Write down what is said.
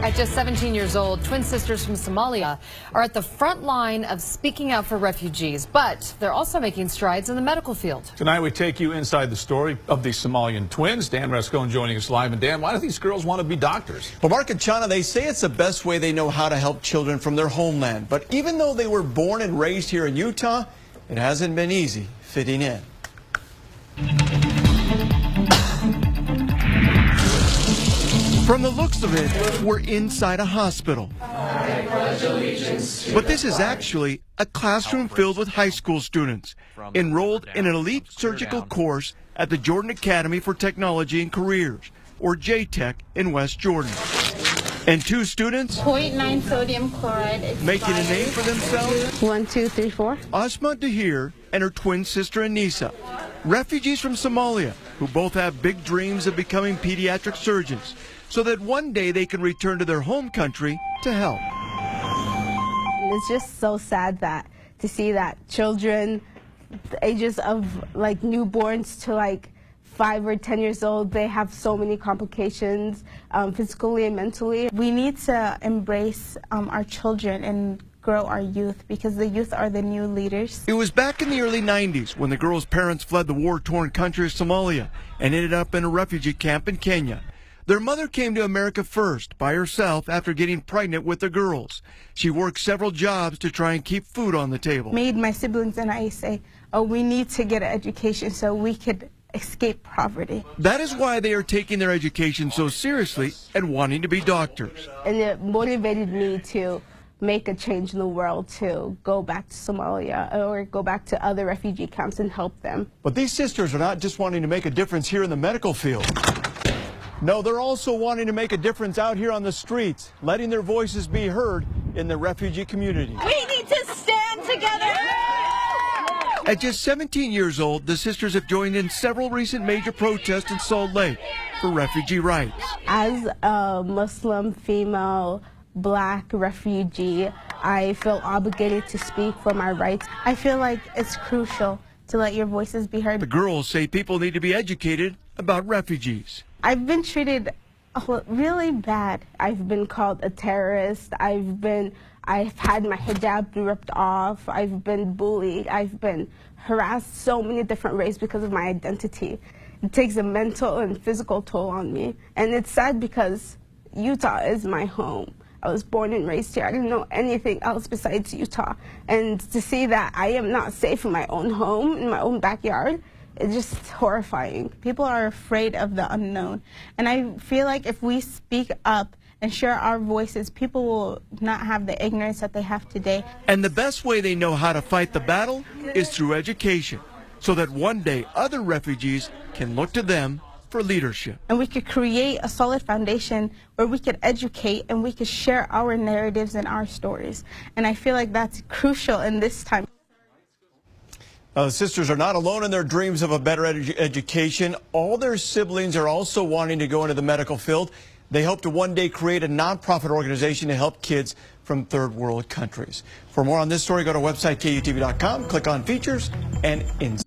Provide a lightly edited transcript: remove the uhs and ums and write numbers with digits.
At just 17 years old, twin sisters from Somalia are at the front line of speaking out for refugees, but they're also making strides in the medical field. Tonight we take you inside the story of the Somalian twins. Dan Rascone joining us live. And Dan, why do these girls want to be doctors? Well, Mark and Chana, they say it's the best way they know how to help children from their homeland. But even though they were born and raised here in Utah, it hasn't been easy fitting in. From the looks of it, we're inside a hospital. But this is actually a classroom filled with high school students enrolled in an elite surgical course at the Jordan Academy for Technology and Careers, or JTech, in West Jordan. And two students 0.9 sodium chloride making a name for themselves. 1, 2, 3, 4. Asma Dahir and her twin sister Anissa, refugees from Somalia who both have big dreams of becoming pediatric surgeons, so that one day they can return to their home country to help. It's just so sad to see that children, the ages of like newborns to like 5 or 10 years old, they have so many complications, physically and mentally. We need to embrace our children and grow our youth, because the youth are the new leaders. It was back in the early 90s when the girls' parents fled the war-torn country of Somalia and ended up in a refugee camp in Kenya. Their mother came to America first by herself after getting pregnant with the girls. She worked several jobs to try and keep food on the table. Made my siblings and I say, oh, we need to get an education so we could escape poverty. That is why they are taking their education so seriously and wanting to be doctors. And it motivated me to make a change in the world, to go back to Somalia or go back to other refugee camps and help them. But these sisters are not just wanting to make a difference here in the medical field. No, they're also wanting to make a difference out here on the streets, letting their voices be heard in the refugee community. We need to stand together! At just 17 years old, the sisters have joined in several recent major protests in Salt Lake for refugee rights. As a Muslim, female, Black refugee, I feel obligated to speak for my rights. I feel like it's crucial to let your voices be heard. The girls say people need to be educated about refugees. I've been treated really bad. I've been called a terrorist. I've had my hijab ripped off. I've been bullied. I've been harassed so many different ways because of my identity. It takes a mental and physical toll on me. And it's sad because Utah is my home. I was born and raised here. I didn't know anything else besides Utah. And to see that I am not safe in my own home, in my own backyard, it's just horrifying. People are afraid of the unknown. And I feel like if we speak up and share our voices, people will not have the ignorance that they have today. And the best way they know how to fight the battle is through education, so that one day other refugees can look to them for leadership. And we could create a solid foundation where we could educate and we could share our narratives and our stories. And I feel like that's crucial in this time. The sisters are not alone in their dreams of a better education. All their siblings are also wanting to go into the medical field. They hope to one day create a nonprofit organization to help kids from third world countries. For more on this story, go to our website, KUTV.com, click on features and insights.